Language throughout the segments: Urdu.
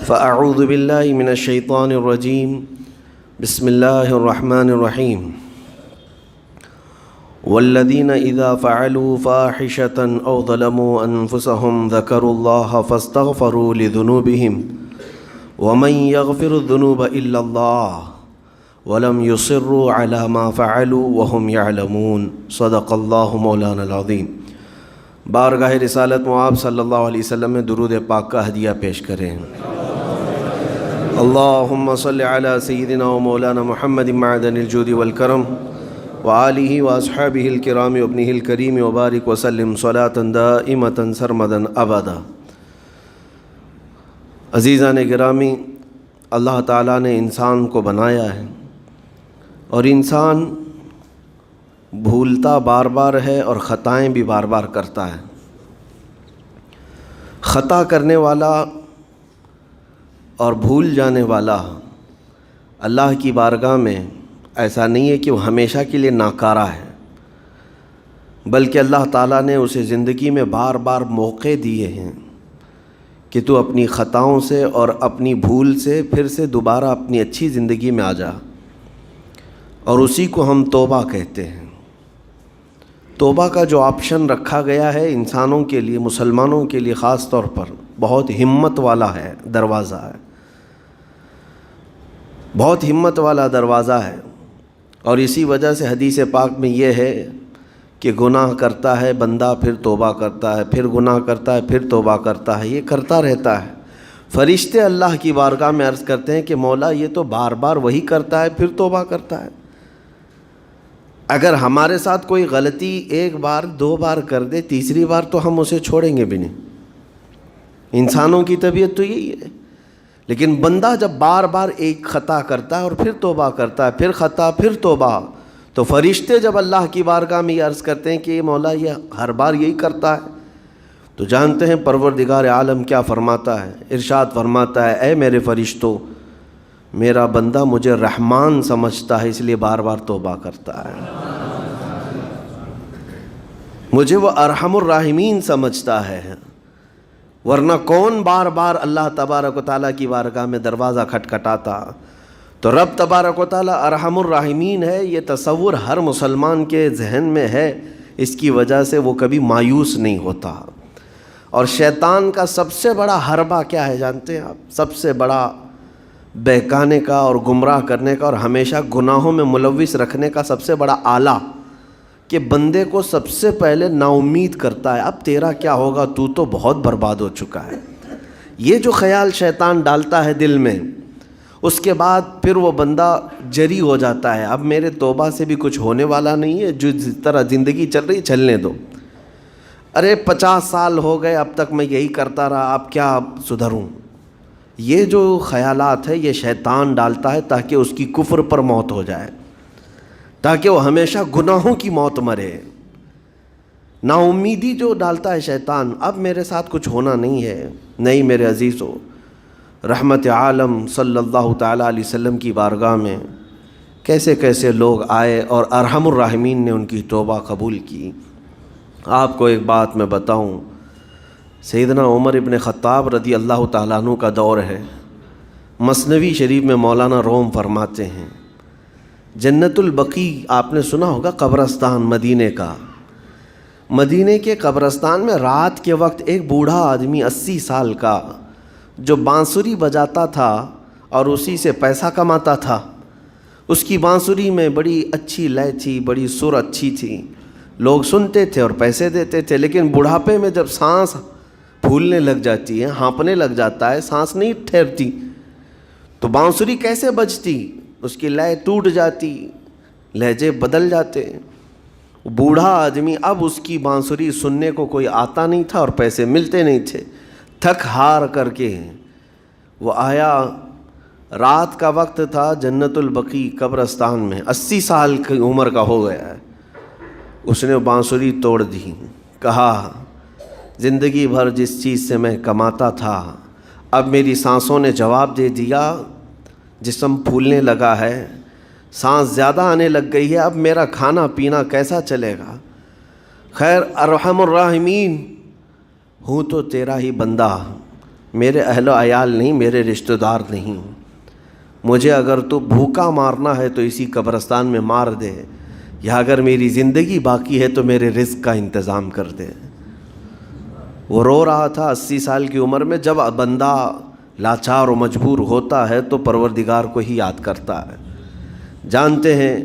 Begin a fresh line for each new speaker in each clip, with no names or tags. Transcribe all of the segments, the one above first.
فأعوذ باللہ من الشیطان الرجیم بسم اللہ الرحمن الرحیم والذین اذا فعلوا فاحشة او ظلموا انفسهم ذکروا اللہ فاستغفروا لذنوبهم ومن یغفر الذنوب الا اللہ ولم يصروا على ما فعلوا وهم يعلمون صدق اللہ مولانا العظیم۔ بارگاہ رسالت مآب صلی اللہ علیہ وسلم میں درود پاک کا ہدیہ پیش کریں۔ اللہم صلی علی سیدنا و مولانا محمد معدن الجود والکرم وآلہ واصحابہ الکرام وابنہ الکریم وبارک وسلم صلاة دائمة سرمدا ابدا۔ عزیزان گرامی، اللہ تعالیٰ نے انسان کو بنایا ہے اور انسان بھولتا بار بار ہے اور خطائیں بھی بار بار کرتا ہے۔ خطا کرنے والا اور بھول جانے والا اللہ کی بارگاہ میں ایسا نہیں ہے کہ وہ ہمیشہ کے لیے ناکارہ ہے، بلکہ اللہ تعالیٰ نے اسے زندگی میں بار بار موقع دیے ہیں کہ تو اپنی خطاؤں سے اور اپنی بھول سے پھر سے دوبارہ اپنی اچھی زندگی میں آ جا، اور اسی کو ہم توبہ کہتے ہیں۔ توبہ کا جو آپشن رکھا گیا ہے انسانوں کے لیے، مسلمانوں کے لیے خاص طور پر، بہت ہمت والا ہے دروازہ ہے، بہت ہمت والا دروازہ ہے۔ اور اسی وجہ سے حدیث پاک میں یہ ہے کہ گناہ کرتا ہے بندہ، پھر توبہ کرتا ہے، پھر گناہ کرتا ہے، پھر توبہ کرتا ہے، یہ کرتا رہتا ہے۔ فرشتے اللہ کی بارگاہ میں عرض کرتے ہیں کہ مولا یہ تو بار بار وہی کرتا ہے، پھر توبہ کرتا ہے۔ اگر ہمارے ساتھ کوئی غلطی ایک بار دو بار کر دے، تیسری بار تو ہم اسے چھوڑیں گے بھی نہیں۔ انسانوں کی طبیعت تو یہی ہے، لیکن بندہ جب بار بار ایک خطا کرتا ہے اور پھر توبہ کرتا ہے، پھر خطا پھر توبہ، تو فرشتے جب اللہ کی بارگاہ میں یہ عرض کرتے ہیں کہ مولا یہ ہر بار یہی کرتا ہے، تو جانتے ہیں پروردگار عالم کیا فرماتا ہے؟ ارشاد فرماتا ہے، اے میرے فرشتوں، میرا بندہ مجھے رحمان سمجھتا ہے، اس لیے بار بار توبہ کرتا ہے، مجھے وہ ارحم الراحمین سمجھتا ہے، ورنہ کون بار بار اللہ تبارک و تعالیٰ کی بارگاہ میں دروازہ کھٹکھٹاتا؟ تو رب تبارک و تعالیٰ ارحم الراحمین ہے، یہ تصور ہر مسلمان کے ذہن میں ہے، اس کی وجہ سے وہ کبھی مایوس نہیں ہوتا۔ اور شیطان کا سب سے بڑا حربہ کیا ہے جانتے ہیں آپ؟ سب سے بڑا بہکانے کا اور گمراہ کرنے کا اور ہمیشہ گناہوں میں ملوث رکھنے کا سب سے بڑا آلہ، کہ بندے کو سب سے پہلے نا امید کرتا ہے، اب تیرا کیا ہوگا، تو تو بہت برباد ہو چکا ہے۔ یہ جو خیال شیطان ڈالتا ہے دل میں، اس کے بعد پھر وہ بندہ جری ہو جاتا ہے، اب میرے توبہ سے بھی کچھ ہونے والا نہیں ہے، جو جس طرح زندگی چل رہی چلنے دو، ارے 50 سال ہو گئے اب تک میں یہی کرتا رہا، اب کیا سدھروں؟ یہ جو خیالات ہے یہ شیطان ڈالتا ہے تاکہ اس کی کفر پر موت ہو جائے، تاکہ وہ ہمیشہ گناہوں کی موت مرے۔ نا امیدی جو ڈالتا ہے شیطان، اب میرے ساتھ کچھ ہونا نہیں ہے۔ نہیں میرے عزیزو، رحمت عالم صلی اللہ تعالیٰ علیہ وسلم کی بارگاہ میں کیسے کیسے لوگ آئے اور ارحم الراحمین نے ان کی توبہ قبول کی۔ آپ کو ایک بات میں بتاؤں، سیدنا عمر ابن خطاب رضی اللہ تعالیٰ عنہ کا دور ہے۔ مثنوی شریف میں مولانا روم فرماتے ہیں، جنت البقیع آپ نے سنا ہوگا، قبرستان مدینے کا، مدینے کے قبرستان میں رات کے وقت ایک بوڑھا آدمی 80 سال کا جو بانسری بجاتا تھا اور اسی سے پیسہ کماتا تھا، اس کی بانسری میں بڑی اچھی لے تھی، بڑی سر اچھی تھی، لوگ سنتے تھے اور پیسے دیتے تھے، لیکن بڑھاپے میں جب سانس پھولنے لگ جاتی ہے، ہانپنے لگ جاتا ہے، سانس نہیں ٹھہرتی، تو بانسری کیسے بجتی؟ اس کی لے ٹوٹ جاتی، لہجے بدل جاتے۔ بوڑھا آدمی، اب اس کی بانسری سننے کو کوئی آتا نہیں تھا اور پیسے ملتے نہیں تھے، تھک ہار کر کے وہ آیا، رات کا وقت تھا، جنت البقیع قبرستان میں، 80 سال کی عمر کا ہو گیا ہے، اس نے بانسری توڑ دی، کہا زندگی بھر جس چیز سے میں کماتا تھا اب میری سانسوں نے جواب دے دیا، جسم پھولنے لگا ہے، سانس زیادہ آنے لگ گئی ہے، اب میرا کھانا پینا کیسا چلے گا؟ خیر ارحم الراحمین ہوں تو تیرا ہی بندہ، میرے اہل و عیال نہیں، میرے رشتہ دار نہیں، مجھے اگر تو بھوکا مارنا ہے تو اسی قبرستان میں مار دے، یا اگر میری زندگی باقی ہے تو میرے رزق کا انتظام کر دے۔ وہ رو رہا تھا 80 سال کی عمر میں۔ جب بندہ لاچار و مجبور ہوتا ہے تو پروردگار کو ہی یاد کرتا ہے۔ جانتے ہیں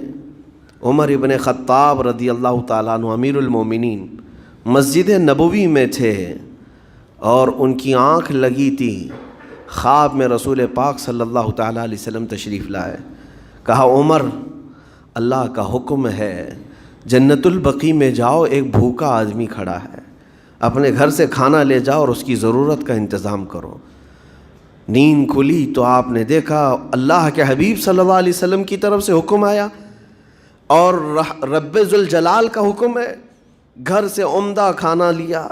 عمر ابن خطاب رضی اللہ تعالیٰ عنہ امیر المومنین مسجد نبوی میں تھے اور ان کی آنکھ لگی تھی، خواب میں رسول پاک صلی اللہ تعالیٰ علیہ وسلم تشریف لائے۔ کہا عمر، اللہ کا حکم ہے جنت البقیع میں جاؤ، ایک بھوکا آدمی کھڑا ہے، اپنے گھر سے کھانا لے جاؤ اور اس کی ضرورت کا انتظام کرو۔ نیند کھلی تو آپ نے دیکھا اللہ کے حبیب صلی اللہ علیہ وسلم کی طرف سے حکم آیا اور رب ذوالجلال کا حکم ہے۔ گھر سے عمدہ کھانا لیا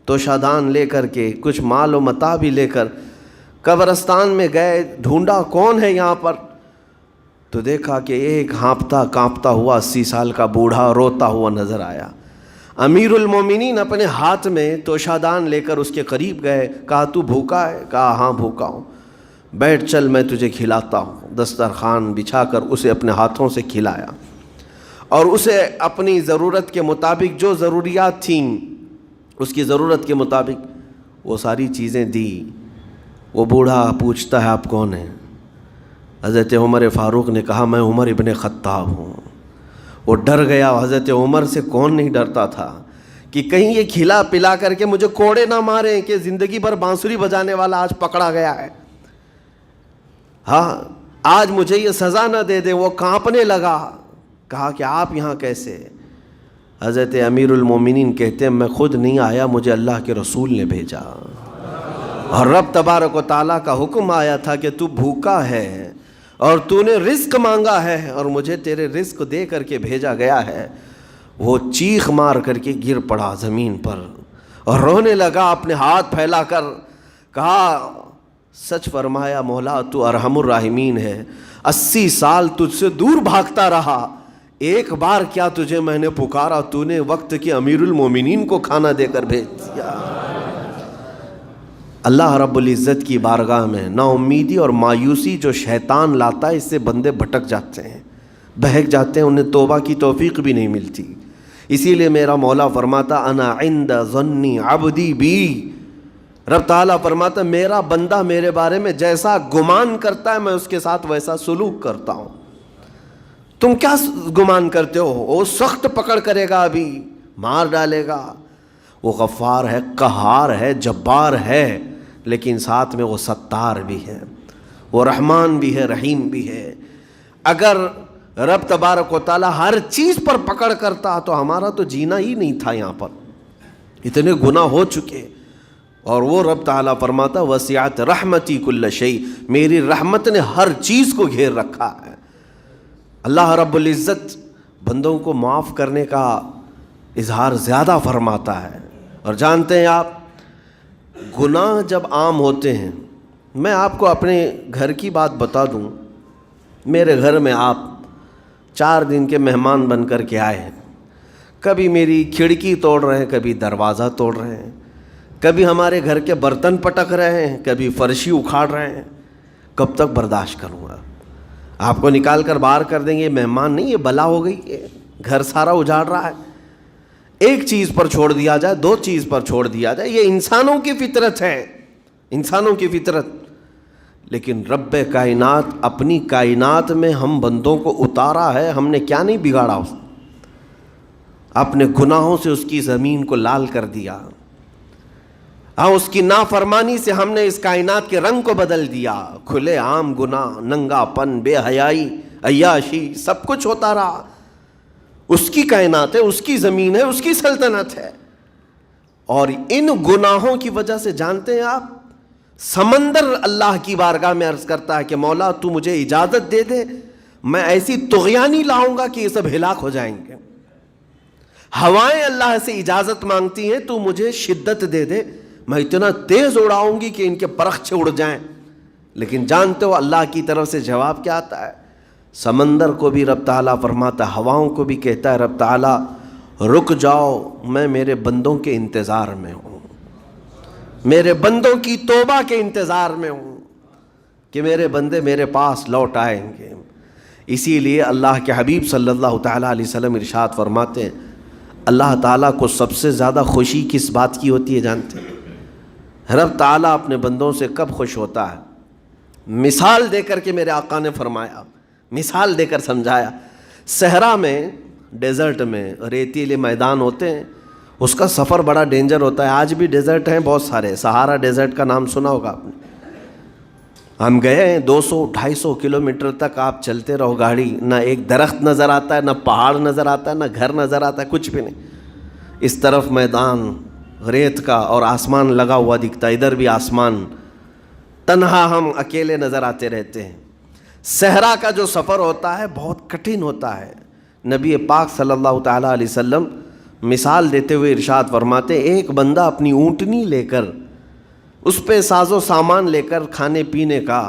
تو شادان لے کر کے کچھ مال و متاع بھی لے کر قبرستان میں گئے، ڈھونڈا کون ہے یہاں پر، تو دیکھا کہ ایک ہانپتا کانپتا ہوا 80 سال کا بوڑھا روتا ہوا نظر آیا۔ امیر المومنین اپنے ہاتھ میں توشادان لے کر اس کے قریب گئے، کہا تو بھوکا ہے؟ کہا ہاں بھوکا ہوں۔ بیٹھ چل میں تجھے کھلاتا ہوں۔ دسترخوان بچھا کر اسے اپنے ہاتھوں سے کھلایا اور اسے اپنی ضرورت کے مطابق جو ضروریات تھیں اس کی ضرورت کے مطابق وہ ساری چیزیں دی۔ وہ بوڑھا پوچھتا ہے آپ کون ہیں؟ حضرت عمر فاروق نے کہا میں عمر ابن خطاب ہوں۔ وہ ڈر گیا۔ حضرت عمر سے کون نہیں ڈرتا تھا کہ کہیں یہ کھلا پلا کر کے مجھے کوڑے نہ ماریں کہ زندگی بھر بانسری بجانے والا آج پکڑا گیا ہے، ہاں آج مجھے یہ سزا نہ دے دے۔ وہ کانپنے لگا، کہا کہ آپ یہاں کیسے؟ حضرت امیر المومنین کہتے ہیں میں خود نہیں آیا، مجھے اللہ کے رسول نے بھیجا، اور رب تبارک و تعالیٰ کا حکم آیا تھا کہ تو بھوکا ہے اور تو نے رزق مانگا ہے اور مجھے تیرے رزق دے کر کے بھیجا گیا ہے۔ وہ چیخ مار کر کے گر پڑا زمین پر اور رونے لگا، اپنے ہاتھ پھیلا کر کہا سچ فرمایا مولا تو ارحم الراحمین ہے، 80 سال تجھ سے دور بھاگتا رہا، ایک بار کیا تجھے میں نے پکارا، تو نے وقت کے امیر المومنین کو کھانا دے کر بھیج دیا۔ اللہ رب العزت کی بارگاہ میں نا امیدی اور مایوسی جو شیطان لاتا ہے اس سے بندے بھٹک جاتے ہیں، بہک جاتے ہیں، انہیں توبہ کی توفیق بھی نہیں ملتی۔ اسی لیے میرا مولا فرماتا انا عند ظن عبدی بی، رب تعالیٰ فرماتا میرا بندہ میرے بارے میں جیسا گمان کرتا ہے میں اس کے ساتھ ویسا سلوک کرتا ہوں۔ تم کیا گمان کرتے ہو؟ وہ سخت پکڑ کرے گا، ابھی مار ڈالے گا۔ وہ غفار ہے، قہار ہے، جبار ہے، لیکن ساتھ میں وہ ستار بھی ہے، وہ رحمان بھی ہے، رحیم بھی ہے۔ اگر رب تبارک و تعالیٰ ہر چیز پر پکڑ کرتا تو ہمارا تو جینا ہی نہیں تھا، یہاں پر اتنے گناہ ہو چکے۔ اور وہ رب تعالیٰ فرماتا وسعت رحمتی کل شیء، میری رحمت نے ہر چیز کو گھیر رکھا ہے۔ اللہ رب العزت بندوں کو معاف کرنے کا اظہار زیادہ فرماتا ہے۔ اور جانتے ہیں آپ گناہ جب عام ہوتے ہیں، میں آپ کو اپنے گھر کی بات بتا دوں، میرے گھر میں آپ 4 دن کے مہمان بن کر کے آئے ہیں، کبھی میری کھڑکی توڑ رہے ہیں، کبھی دروازہ توڑ رہے ہیں، کبھی ہمارے گھر کے برتن پٹک رہے ہیں، کبھی فرشی اکھاڑ رہے ہیں، کب تک برداشت کروں گا؟ آپ کو نکال کر باہر کر دیں گے، یہ مہمان نہیں، یہ بلا ہو گئی، یہ گھر سارا اجاڑ رہا ہے۔ ایک چیز پر چھوڑ دیا جائے، 2 چیز پر چھوڑ دیا جائے، یہ انسانوں کی فطرت ہے، انسانوں کی فطرت۔ لیکن رب کائنات اپنی کائنات میں ہم بندوں کو اتارا ہے، ہم نے کیا نہیں بگاڑا، اپنے گناہوں سے اس کی زمین کو لال کر دیا، ہاں اس کی نافرمانی سے ہم نے اس کائنات کے رنگ کو بدل دیا۔ کھلے عام گناہ، ننگا پن، بے حیائی، عیاشی، سب کچھ ہوتا رہا۔ اس کی کائنات ہے، اس کی زمین ہے، اس کی سلطنت ہے۔ اور ان گناہوں کی وجہ سے جانتے ہیں آپ، سمندر اللہ کی بارگاہ میں عرض کرتا ہے کہ مولا تو مجھے اجازت دے دے، میں ایسی طغیانی لاؤں گا کہ یہ سب ہلاک ہو جائیں گے۔ ہوائیں اللہ سے اجازت مانگتی ہیں تو مجھے شدت دے دے، میں اتنا تیز اڑاؤں گی کہ ان کے پرخچے اڑ جائیں۔ لیکن جانتے ہو اللہ کی طرف سے جواب کیا آتا ہے؟ سمندر کو بھی رب تعالیٰ فرماتا ہے، ہواؤں کو بھی کہتا ہے رب تعالیٰ رک جاؤ، میں میرے بندوں کے انتظار میں ہوں۔ میرے بندوں کی توبہ کے انتظار میں ہوں کہ میرے بندے میرے پاس لوٹ آئیں گے۔ اسی لیے اللہ کے حبیب صلی اللہ تعالیٰ علیہ وسلم ارشاد فرماتے ہیں اللہ تعالیٰ کو سب سے زیادہ خوشی کس بات کی ہوتی ہے جانتے ہیں؟ رب تعالیٰ اپنے بندوں سے کب خوش ہوتا ہے؟ مثال دے کر کے میرے آقا نے فرمایا، مثال دے کر سمجھایا، صحرا میں، ڈیزرٹ میں ریتیلے میدان ہوتے ہیں، اس کا سفر بڑا ڈینجر ہوتا ہے۔ آج بھی ڈیزرٹ ہیں بہت سارے، سہارا ڈیزرٹ کا نام سنا ہوگا آپ نے۔ ہم گئے ہیں 200-250 کلومیٹر تک آپ چلتے رہو گاڑی، نہ ایک درخت نظر آتا ہے، نہ پہاڑ نظر آتا ہے، نہ گھر نظر آتا ہے، کچھ بھی نہیں۔ اس طرف میدان ریت کا اور آسمان لگا ہوا دکھتا ہے، ادھر بھی آسمان، تنہا ہم اکیلے نظر آتے رہتے ہیں۔ صحرا کا جو سفر ہوتا ہے بہت کٹھن ہوتا ہے۔ نبی پاک صلی اللہ تعالیٰ علیہ وسلم مثال دیتے ہوئے ارشاد فرماتے ایک بندہ اپنی اونٹنی لے کر، اس پہ ساز و سامان لے کر کھانے پینے کا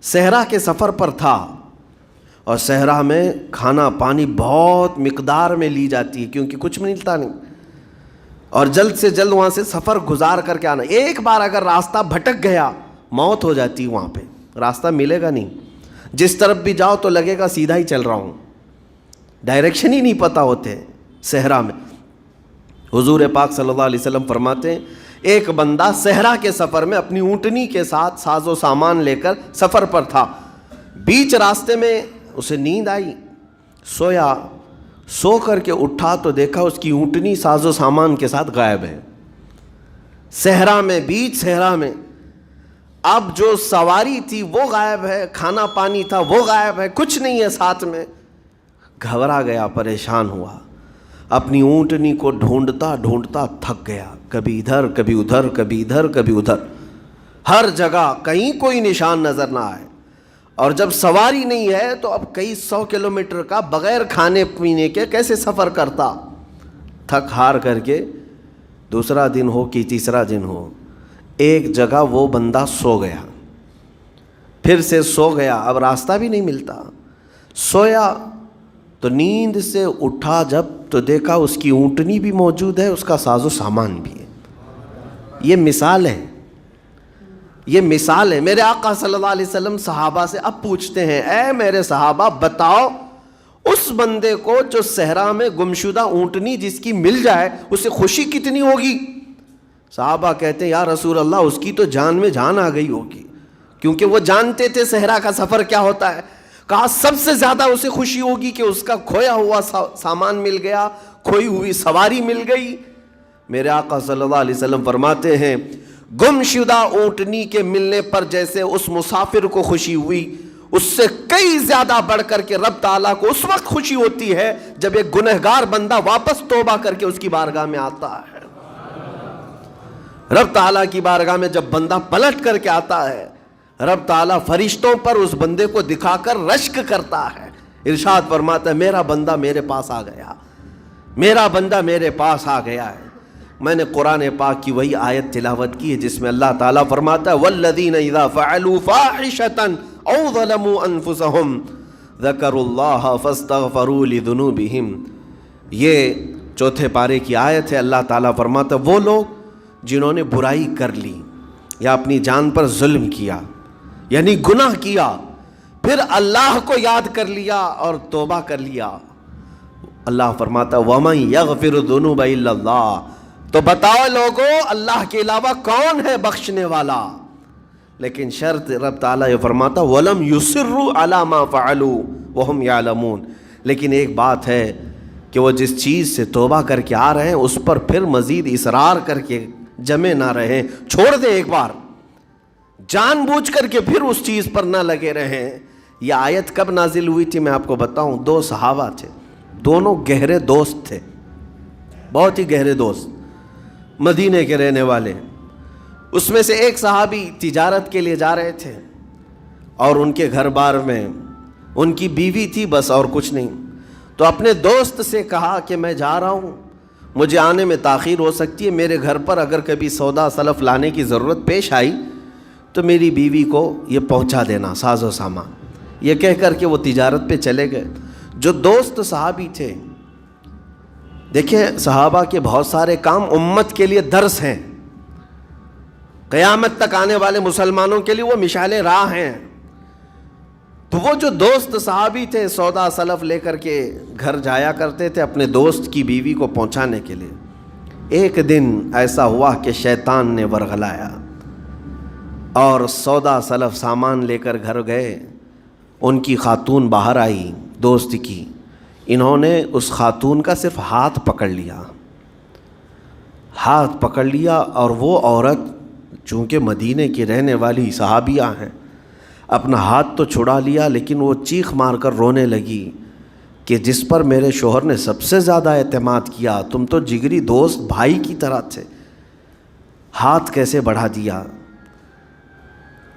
صحرا کے سفر پر تھا، اور صحرا میں کھانا پانی بہت مقدار میں لی جاتی ہے کیونکہ کچھ ملتا نہیں، اور جلد سے جلد وہاں سے سفر گزار کر کے آنا۔ ایک بار اگر راستہ بھٹک گیا موت ہو جاتی، وہاں پہ راستہ ملے گا نہیں، جس طرف بھی جاؤ تو لگے گا سیدھا ہی چل رہا ہوں، ڈائریکشن ہی نہیں پتہ ہوتے صحرا میں۔ حضور پاک صلی اللہ علیہ وسلم فرماتے ہیں ایک بندہ صحرا کے سفر میں اپنی اونٹنی کے ساتھ ساز و سامان لے کر سفر پر تھا، بیچ راستے میں اسے نیند آئی، سویا، سو کر کے اٹھا تو دیکھا اس کی اونٹنی ساز و سامان کے ساتھ غائب ہے، صحرا میں، بیچ صحرا میں۔ اب جو سواری تھی وہ غائب ہے، کھانا پانی تھا وہ غائب ہے، کچھ نہیں ہے ساتھ میں۔ گھبرا گیا، پریشان ہوا، اپنی اونٹنی کو ڈھونڈتا ڈھونڈتا تھک گیا، کبھی ادھر کبھی ادھر، کبھی ادھر کبھی ادھر، ہر جگہ کہیں کوئی نشان نظر نہ آئے۔ اور جب سواری نہیں ہے تو اب کئی 100 کلومیٹر کا بغیر کھانے پینے کے کیسے سفر کرتا؟ تھک ہار کر کے دوسرا دن ہو کہ تیسرا دن ہو، ایک جگہ وہ بندہ سو گیا، پھر سے سو گیا، اب راستہ بھی نہیں ملتا، سویا تو نیند سے اٹھا جب تو دیکھا اس کی اونٹنی بھی موجود ہے، اس کا ساز و سامان بھی ہے۔ یہ مثال ہے، یہ مثال ہے۔ میرے آقا صلی اللہ علیہ وسلم صحابہ سے اب پوچھتے ہیں اے میرے صحابہ بتاؤ اس بندے کو جو صحرا میں گمشدہ اونٹنی جس کی مل جائے اسے خوشی کتنی ہوگی؟ صحابہ کہتے ہیں یا رسول اللہ اس کی تو جان میں جان آ گئی ہوگی، کیونکہ وہ جانتے تھے صحرا کا سفر کیا ہوتا ہے۔ کہا سب سے زیادہ اسے خوشی ہوگی کہ اس کا کھویا ہوا سامان مل گیا، کھوئی ہوئی سواری مل گئی۔ میرے آقا صلی اللہ علیہ وسلم فرماتے ہیں گمشدہ اونٹنی کے ملنے پر جیسے اس مسافر کو خوشی ہوئی، اس سے کئی زیادہ بڑھ کر کے رب تعالیٰ کو اس وقت خوشی ہوتی ہے جب ایک گنہگار بندہ واپس توبہ کر کے اس کی بارگاہ میں آتا ہے۔ رب تعالیٰ کی بارگاہ میں جب بندہ پلٹ کر کے آتا ہے، رب تعالیٰ فرشتوں پر اس بندے کو دکھا کر رشک کرتا ہے، ارشاد فرماتا ہے میرا بندہ میرے پاس آ گیا، میرا بندہ میرے پاس آ گیا ہے۔ میں نے قرآن پاک کی وہی آیت تلاوت کی ہے جس میں اللہ تعالیٰ فرماتا ہے وَالَّذِينَ إِذَا فَعَلُوا فَاحِشَةً أَوْ ظَلَمُوا أَنفُسَهُمْ ذَكَرُوا اللَّهَ فَاسْتَغْفَرُوا لِذُنُوبِهِمْ۔ یہ چوتھے پارے کی آیت ہے۔ اللہ تعالیٰ فرماتا ہے وہ لوگ جنہوں نے برائی کر لی یا اپنی جان پر ظلم کیا یعنی گناہ کیا، پھر اللہ کو یاد کر لیا اور توبہ کر لیا، اللہ فرماتا وَمَن يَغْفِرُ الذُّنُوبَ إِلَّا اللَّهُ، تو بتاؤ لوگوں اللہ کے علاوہ کون ہے بخشنے والا؟ لیکن شرط رب تعالیٰ یہ فرماتا وَلَمْ يُصِرُّوا عَلَى مَا فَعَلُوا وَهُمْ يَعْلَمُونَ، لیکن ایک بات ہے کہ وہ جس چیز سے توبہ کر کے آ رہے ہیں اس پر پھر مزید اصرار کر کے جمے نہ رہیں، چھوڑ دیں ایک بار، جان بوجھ کر کے پھر اس چیز پر نہ لگے رہیں۔ یہ آیت کب نازل ہوئی تھی میں آپ کو بتاؤں، دو صحابہ تھے، دونوں گہرے دوست تھے، بہت ہی گہرے دوست، مدینے کے رہنے والے۔ اس میں سے ایک صحابی تجارت کے لیے جا رہے تھے اور ان کے گھر بار میں ان کی بیوی تھی بس اور کچھ نہیں، تو اپنے دوست سے کہا کہ میں جا رہا ہوں، مجھے آنے میں تاخیر ہو سکتی ہے، میرے گھر پر اگر کبھی سودا سلف لانے کی ضرورت پیش آئی تو میری بیوی کو یہ پہنچا دینا ساز و سامان۔ یہ کہہ کر کے وہ تجارت پہ چلے گئے۔ جو دوست صحابی تھے، دیکھیں صحابہ کے بہت سارے کام امت کے لیے درس ہیں، قیامت تک آنے والے مسلمانوں کے لیے وہ مشعل راہ ہیں۔ تو وہ جو دوست صحابی تھے سودا سلف لے کر کے گھر جایا کرتے تھے اپنے دوست کی بیوی کو پہنچانے کے لیے۔ ایک دن ایسا ہوا کہ شیطان نے ورغلایا اور سودا سلف سامان لے کر گھر گئے۔ ان کی خاتون باہر آئی دوست کی، انہوں نے اس خاتون کا صرف ہاتھ پکڑ لیا، ہاتھ پکڑ لیا، اور وہ عورت چونکہ مدینے کی رہنے والی صحابیہ ہیں، اپنا ہاتھ تو چھڑا لیا لیکن وہ چیخ مار کر رونے لگی کہ جس پر میرے شوہر نے سب سے زیادہ اعتماد کیا، تم تو جگری دوست بھائی کی طرح تھے، ہاتھ کیسے بڑھا دیا؟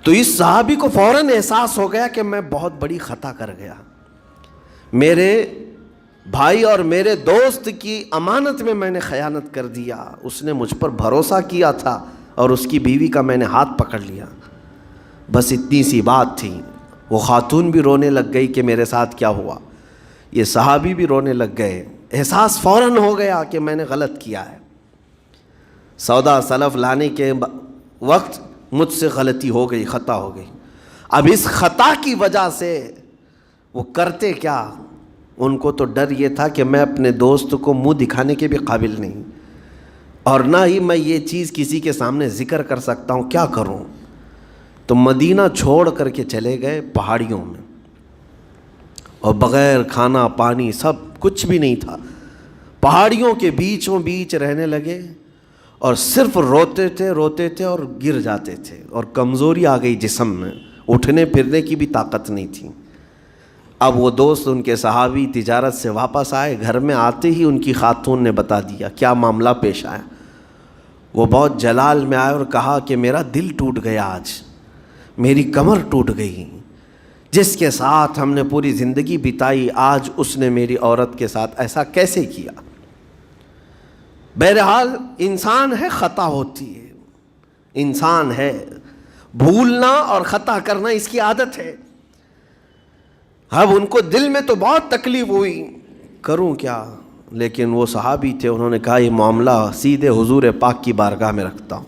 تو اس صحابی کو فوراً احساس ہو گیا کہ میں بہت بڑی خطا کر گیا، میرے بھائی اور میرے دوست کی امانت میں نے خیانت کر دیا، اس نے مجھ پر بھروسہ کیا تھا اور اس کی بیوی کا میں نے ہاتھ پکڑ لیا۔ بس اتنی سی بات تھی، وہ خاتون بھی رونے لگ گئی کہ میرے ساتھ کیا ہوا، یہ صحابی بھی رونے لگ گئے، احساس فوراً ہو گیا کہ میں نے غلط کیا ہے، سودا سلف لانے کے وقت مجھ سے غلطی ہو گئی، خطا ہو گئی۔ اب اس خطا کی وجہ سے وہ کرتے کیا؟ ان کو تو ڈر یہ تھا کہ میں اپنے دوست کو منہ دکھانے کے بھی قابل نہیں، اور نہ ہی میں یہ چیز کسی کے سامنے ذکر کر سکتا ہوں، کیا کروں؟ تو مدینہ چھوڑ کر کے چلے گئے پہاڑیوں میں، اور بغیر کھانا پانی سب کچھ بھی نہیں تھا، پہاڑیوں کے بیچوں بیچ رہنے لگے، اور صرف روتے تھے اور گر جاتے تھے، اور کمزوری آ گئی جسم میں، اٹھنے پھرنے کی بھی طاقت نہیں تھی۔ اب وہ دوست ان کے صحابی تجارت سے واپس آئے، گھر میں آتے ہی ان کی خاتون نے بتا دیا کیا معاملہ پیش آیا۔ وہ بہت جلال میں آئے اور کہا کہ میرا دل ٹوٹ گیا، آج میری کمر ٹوٹ گئی، جس کے ساتھ ہم نے پوری زندگی بتائی آج اس نے میری عورت کے ساتھ ایسا کیسے کیا؟ بہرحال انسان ہے، خطا ہوتی ہے، انسان ہے، بھولنا اور خطا کرنا اس کی عادت ہے۔ اب ان کو دل میں تو بہت تکلیف ہوئی، کروں کیا؟ لیکن وہ صحابی تھے، انہوں نے کہا یہ معاملہ سیدھے حضور پاک کی بارگاہ میں رکھتا ہوں،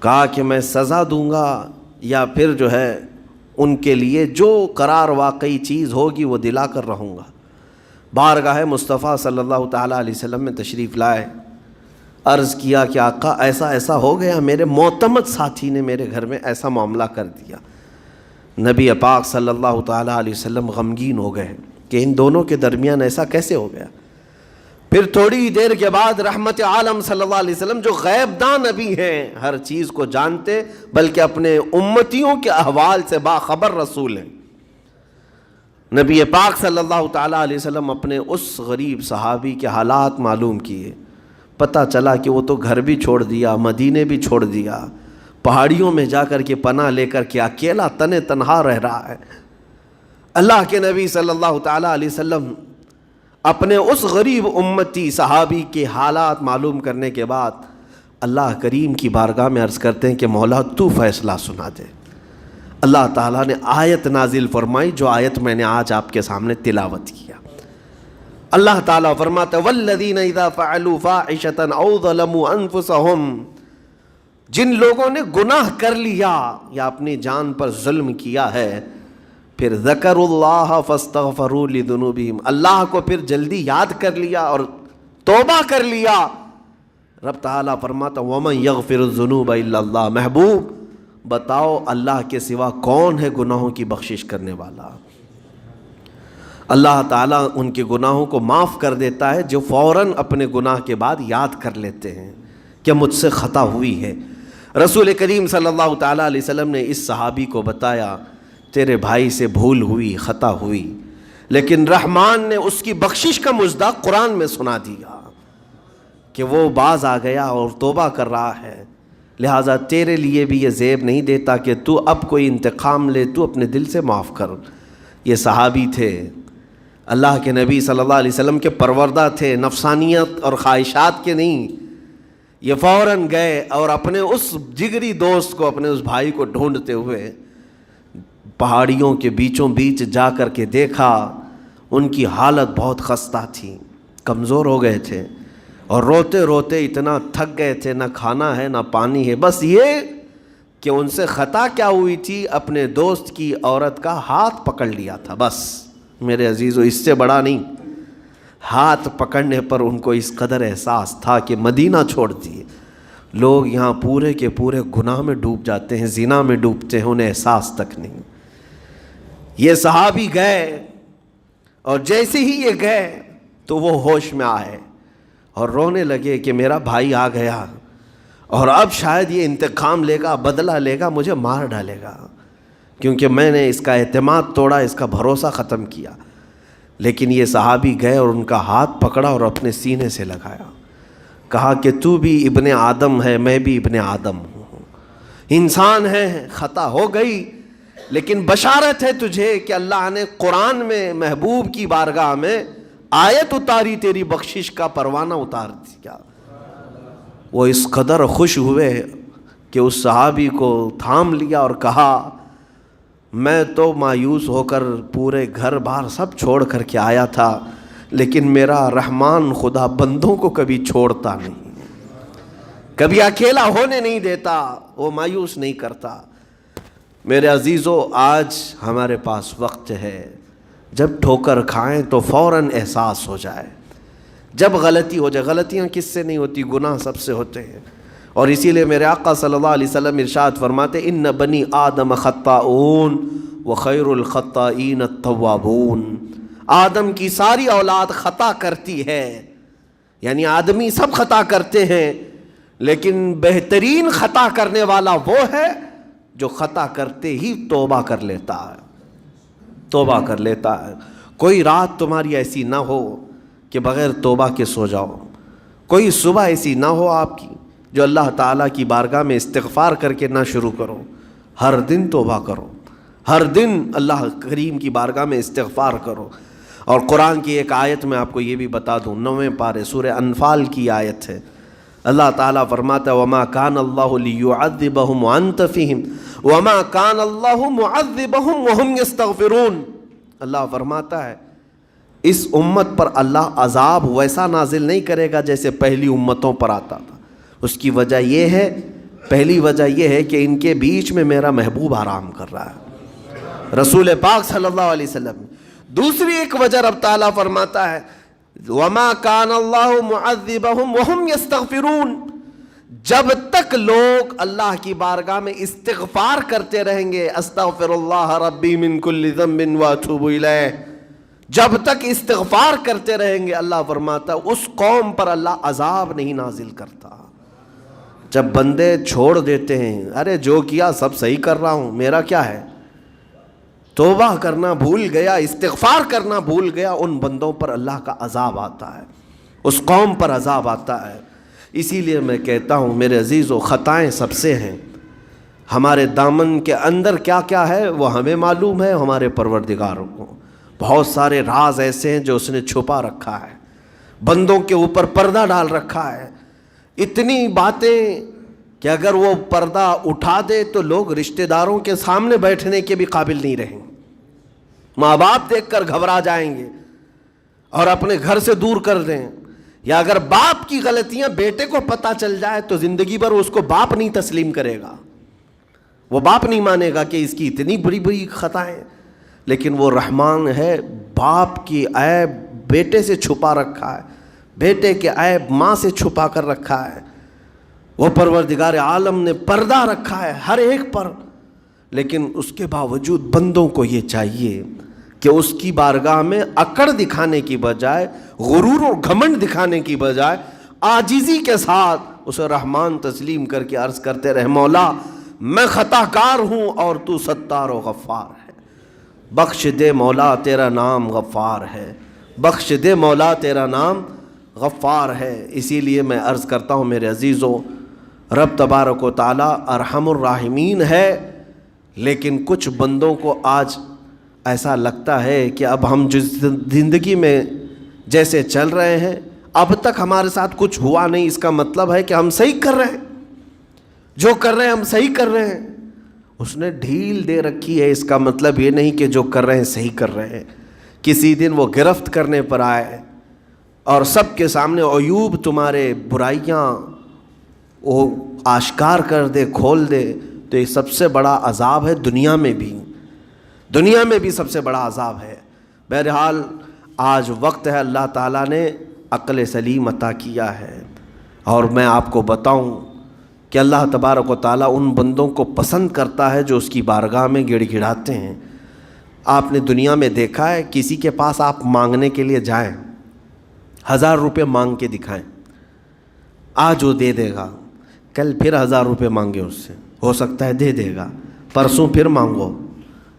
کہا کہ میں سزا دوں گا یا پھر جو ہے ان کے لیے جو قرار واقعی چیز ہوگی وہ دلا کر رہوں گا۔ بارگاہ مصطفیٰ صلی اللہ تعالیٰ علیہ وسلم میں تشریف لائے، عرض کیا کہ آقا ایسا ایسا ہو گیا، میرے معتمد ساتھی نے میرے گھر میں ایسا معاملہ کر دیا۔ نبی پاک صلی اللہ تعالیٰ علیہ وسلم غمگین ہو گئے کہ ان دونوں کے درمیان ایسا کیسے ہو گیا۔ پھر تھوڑی دیر کے بعد رحمت عالم صلی اللہ علیہ وسلم جو غیب داں نبی ہیں، ہر چیز کو جانتے بلکہ اپنے امتیوں کے احوال سے باخبر رسول ہیں، نبی پاک صلی اللہ تعالیٰ علیہ وسلم اپنے اس غریب صحابی کے حالات معلوم کیے، پتہ چلا کہ وہ تو گھر بھی چھوڑ دیا، مدینے بھی چھوڑ دیا، پہاڑیوں میں جا کر کے پناہ لے کر کے اکیلا تنہا رہ رہا ہے۔ اللہ کے نبی صلی اللہ تعالیٰ علیہ وسلم اپنے اس غریب امتی صحابی کے حالات معلوم کرنے کے بعد اللہ کریم کی بارگاہ میں عرض کرتے ہیں کہ مولا تو فیصلہ سنا دے۔ اللہ تعالیٰ نے آیت نازل فرمائی، جو آیت میں نے آج آپ کے سامنے تلاوت کیا۔ اللہ تعالیٰ فرماتا ہے والذین اذا فعلوا فاحشۃ او ظلموا انفسهم، جن لوگوں نے گناہ کر لیا یا اپنی جان پر ظلم کیا ہے، پھر ذکر اللہ فاستغفروا لذنوبہم، اللہ کو پھر جلدی یاد کر لیا اور توبہ کر لیا، رب تعالیٰ فرماتا ومن یغفر الذنوب الا اللہ، محبوب بتاؤ اللہ کے سوا کون ہے گناہوں کی بخشش کرنے والا؟ اللہ تعالیٰ ان کے گناہوں کو معاف کر دیتا ہے جو فوراً اپنے گناہ کے بعد یاد کر لیتے ہیں کہ مجھ سے خطا ہوئی ہے۔ رسول کریم صلی اللہ تعالیٰ علیہ وسلم نے اس صحابی کو بتایا تیرے بھائی سے بھول ہوئی، خطا ہوئی، لیکن رحمان نے اس کی بخشش کا مصداق قرآن میں سنا دیا کہ وہ باز آ گیا اور توبہ کر رہا ہے، لہٰذا تیرے لیے بھی یہ زیب نہیں دیتا کہ تو اب کوئی انتقام لے، تو اپنے دل سے معاف کر۔ یہ صحابی تھے، اللہ کے نبی صلی اللہ علیہ وسلم کے پروردہ تھے، نفسانیت اور خواہشات کے نہیں۔ یہ فوراً گئے اور اپنے اس جگری دوست کو، اپنے اس بھائی کو ڈھونڈتے ہوئے پہاڑیوں کے بیچوں بیچ جا کر کے دیکھا، ان کی حالت بہت خستہ تھی، کمزور ہو گئے تھے، اور روتے روتے اتنا تھک گئے تھے، نہ کھانا ہے نہ پانی ہے، بس یہ کہ ان سے خطا کیا ہوئی تھی، اپنے دوست کی عورت کا ہاتھ پکڑ لیا تھا، بس میرے عزیزو اس سے بڑا نہیں۔ ہاتھ پکڑنے پر ان کو اس قدر احساس تھا کہ مدینہ چھوڑ دیے، لوگ یہاں پورے کے پورے گناہ میں ڈوب جاتے ہیں، زنا میں ڈوبتے ہیں، انہیں احساس تک نہیں۔ یہ صحابی گئے، اور جیسے ہی یہ گئے تو وہ ہوش میں آئے اور رونے لگے کہ میرا بھائی آ گیا اور اب شاید یہ انتقام لے گا، بدلہ لے گا، مجھے مار ڈالے گا، کیونکہ میں نے اس کا اعتماد توڑا، اس کا بھروسہ ختم کیا۔ لیکن یہ صحابی گئے اور ان کا ہاتھ پکڑا اور اپنے سینے سے لگایا، کہا کہ تو بھی ابن آدم ہے، میں بھی ابن آدم ہوں، انسان ہے، خطا ہو گئی، لیکن بشارت ہے تجھے کہ اللہ نے قرآن میں محبوب کی بارگاہ میں آیت اتاری، تیری بخشش کا پروانہ اتار دیا۔ وہ اس قدر خوش ہوئے کہ اس صحابی کو تھام لیا اور کہا میں تو مایوس ہو کر پورے گھر بار سب چھوڑ کر کے آیا تھا، لیکن میرا رحمان خدا بندوں کو کبھی چھوڑتا نہیں، کبھی اکیلا ہونے نہیں دیتا، وہ مایوس نہیں کرتا۔ میرے عزیزو، آج ہمارے پاس وقت ہے، جب ٹھوکر کھائیں تو فوراً احساس ہو جائے، جب غلطی ہو جائے۔ غلطیاں کس سے نہیں ہوتی؟ گناہ سب سے ہوتے ہیں، اور اسی لیے میرے آقا صلی اللہ علیہ وسلم ارشاد فرماتے ان بنی آدم خطاؤون وخیر الخطائین التوابون، آدم کی ساری اولاد خطا کرتی ہے، یعنی آدمی سب خطا کرتے ہیں، لیکن بہترین خطا کرنے والا وہ ہے جو خطا کرتے ہی توبہ کر لیتا ہے، توبہ کر لیتا ہے۔ کوئی رات تمہاری ایسی نہ ہو کہ بغیر توبہ کے سو جاؤ، کوئی صبح ایسی نہ ہو آپ کی جو اللہ تعالیٰ کی بارگاہ میں استغفار کر کے نہ شروع کرو۔ ہر دن توبہ کرو، ہر دن اللہ کریم کی بارگاہ میں استغفار کرو۔ اور قرآن کی ایک آیت میں آپ کو یہ بھی بتا دوں، 9ویں پارے سورہ انفال کی آیت ہے، اللہ تعالیٰ فرماتا ہے وَمَا كَانَ اللَّهُ لِيُعَذِّبَهُمْ وَأَنْتَ فِيهِمْ وَمَا كَانَ اللَّهُ مُعَذِّبَهُمْ وَهُمْ يَسْتَغْفِرُونَ۔ اللہ فرماتا ہے اس امت پر اللہ عذاب ویسا نازل نہیں کرے گا جیسے پہلی امتوں پر آتا تھا۔ اس کی وجہ یہ ہے، پہلی وجہ یہ ہے کہ ان کے بیچ میں میرا محبوب آرام کر رہا ہے، رسول پاک صلی اللہ علیہ وسلم۔ دوسری ایک وجہ رب تعالیٰ فرماتا ہے وَمَا كَانَ اللَّهُ مُعَذِّبَهُمْ وَهُمْ يَسْتَغْفِرُونَ، جب تک لوگ اللہ کی بارگاہ میں استغفار کرتے رہیں گے، استغفر اللہ ربی من کل ذنب واتوب الیہ، جب تک استغفار کرتے رہیں گے، اللہ فرماتا ہے اس قوم پر اللہ عذاب نہیں نازل کرتا۔ جب بندے چھوڑ دیتے ہیں، ارے جو کیا سب صحیح کر رہا ہوں، میرا کیا ہے، توبہ کرنا بھول گیا، استغفار کرنا بھول گیا، ان بندوں پر اللہ کا عذاب آتا ہے، اس قوم پر عذاب آتا ہے۔ اسی لیے میں کہتا ہوں میرے عزیزو، خطائیں سب سے ہیں، ہمارے دامن کے اندر کیا کیا ہے وہ ہمیں معلوم ہے، ہمارے پروردگار کو۔ بہت سارے راز ایسے ہیں جو اس نے چھپا رکھا ہے، بندوں کے اوپر پردہ ڈال رکھا ہے، اتنی باتیں کہ اگر وہ پردہ اٹھا دے تو لوگ رشتہ داروں کے سامنے بیٹھنے کے بھی قابل نہیں رہیں، ماں باپ دیکھ کر گھبرا جائیں گے اور اپنے گھر سے دور کر دیں، یا اگر باپ کی غلطیاں بیٹے کو پتہ چل جائے تو زندگی بھر اس کو باپ نہیں تسلیم کرے گا، وہ باپ نہیں مانے گا کہ اس کی اتنی بڑی بڑی خطائیں، لیکن وہ رحمان ہے، باپ کی عیب بیٹے سے چھپا رکھا ہے، بیٹے کے عیب ماں سے چھپا کر رکھا ہے، وہ پروردگار عالم نے پردہ رکھا ہے ہر ایک پر، لیکن اس کے باوجود بندوں کو یہ چاہیے کہ اس کی بارگاہ میں اکڑ دکھانے کی بجائے، غرور و گھمنڈ دکھانے کی بجائے، عاجزی کے ساتھ اسے رحمان تسلیم کر کے عرض کرتے رہے مولا میں خطا کار ہوں اور تو ستار و غفار ہے، بخش دے مولا تیرا نام غفار ہے، بخش دے مولا تیرا نام غفار ہے۔ اسی لیے میں عرض کرتا ہوں میرے عزیزو، رب تبارک و تعالیٰ ارحم الراحمین ہے، لیکن کچھ بندوں کو آج ایسا لگتا ہے کہ اب ہم جس زندگی میں جیسے چل رہے ہیں اب تک ہمارے ساتھ کچھ ہوا نہیں، اس کا مطلب ہے کہ ہم صحیح کر رہے ہیں، جو کر رہے ہیں ہم صحیح کر رہے ہیں۔ اس نے ڈھیل دے رکھی ہے، اس کا مطلب یہ نہیں کہ جو کر رہے ہیں صحیح کر رہے ہیں۔ کسی دن وہ گرفت کرنے پر آئے اور سب کے سامنے عیوب تمہارے برائیاں وہ آشکار کر دے، کھول دے، تو یہ سب سے بڑا عذاب ہے دنیا میں بھی سب سے بڑا عذاب ہے۔ بہرحال آج وقت ہے، اللہ تعالیٰ نے عقل سلیم عطا کیا ہے، اور میں آپ کو بتاؤں کہ اللہ تبارک و تعالیٰ ان بندوں کو پسند کرتا ہے جو اس کی بارگاہ میں گڑ گڑاتے ہیں۔ آپ نے دنیا میں دیکھا ہے، کسی کے پاس آپ مانگنے کے لیے جائیں، 1000 روپے مانگ کے دکھائیں، آج وہ دے دے گا، کل پھر 1000 روپے مانگے اس سے، ہو سکتا ہے دے دے گا، پرسوں پھر مانگو،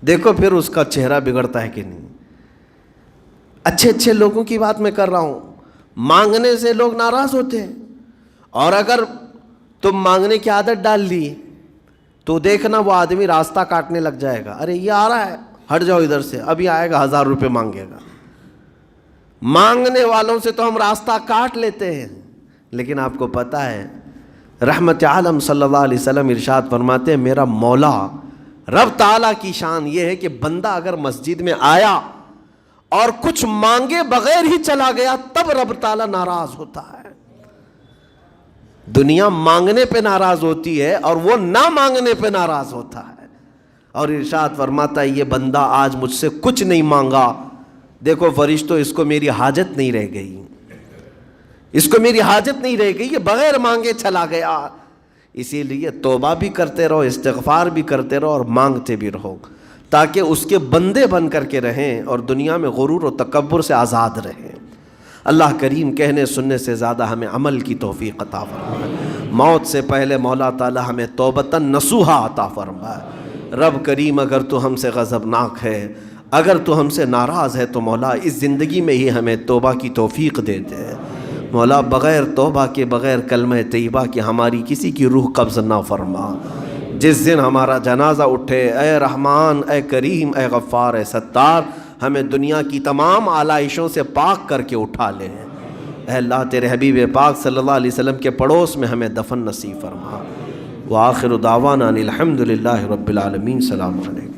دیکھو پھر اس کا چہرہ بگڑتا ہے کہ نہیں۔ اچھے لوگوں کی بات میں کر رہا ہوں، مانگنے سے لوگ ناراض ہوتے ہیں، اور اگر تم مانگنے کی عادت ڈال لی تو دیکھنا وہ آدمی راستہ کاٹنے لگ جائے گا، ارے یہ آ رہا ہے، ہٹ جاؤ ادھر سے، ابھی آئے گا 1000 روپے مانگے گا۔ مانگنے والوں سے تو ہم راستہ کاٹ لیتے ہیں، لیکن آپ کو پتہ ہے رحمت عالم صلی اللہ علیہ وسلم ارشاد فرماتے ہیں، میرا مولا رب تعالیٰ کی شان یہ ہے کہ بندہ اگر مسجد میں آیا اور کچھ مانگے بغیر ہی چلا گیا تب رب تعالیٰ ناراض ہوتا ہے۔ دنیا مانگنے پہ ناراض ہوتی ہے اور وہ نہ مانگنے پہ ناراض ہوتا ہے، اور ارشاد فرماتا ہے یہ بندہ آج مجھ سے کچھ نہیں مانگا، دیکھو فرشتوں اس کو میری حاجت نہیں رہ گئی، اس کو میری حاجت نہیں رہ گئی، یہ بغیر مانگے چلا گیا۔ اسی لیے توبہ بھی کرتے رہو، استغفار بھی کرتے رہو، اور مانگتے بھی رہو، تاکہ اس کے بندے بن کر کے رہیں اور دنیا میں غرور و تکبر سے آزاد رہیں۔ اللہ کریم کہنے سننے سے زیادہ ہمیں عمل کی توفیق عطا فرمائے۔ موت سے پہلے مولا تعالی ہمیں توبتاً نصوحا عطا فرمائے۔ رب کریم اگر تو ہم سے غضبناک ہے، اگر تو ہم سے ناراض ہے، تو مولا اس زندگی میں ہی ہمیں توبہ کی توفیق دے دے۔ مولا بغیر توبہ کے، بغیر کلمہ طیبہ کے ہماری کسی کی روح قبض نہ فرما۔ جس دن ہمارا جنازہ اٹھے، اے رحمان، اے کریم، اے غفار، اے ستار، ہمیں دنیا کی تمام آلائشوں سے پاک کر کے اٹھا لے۔ اے اللہ تیرے حبیب پاک صلی اللہ علیہ وسلم کے پڑوس میں ہمیں دفن نصیب فرما۔ وآخر دعوانا ان الحمد للہ رب العالمین۔ السلام علیکم۔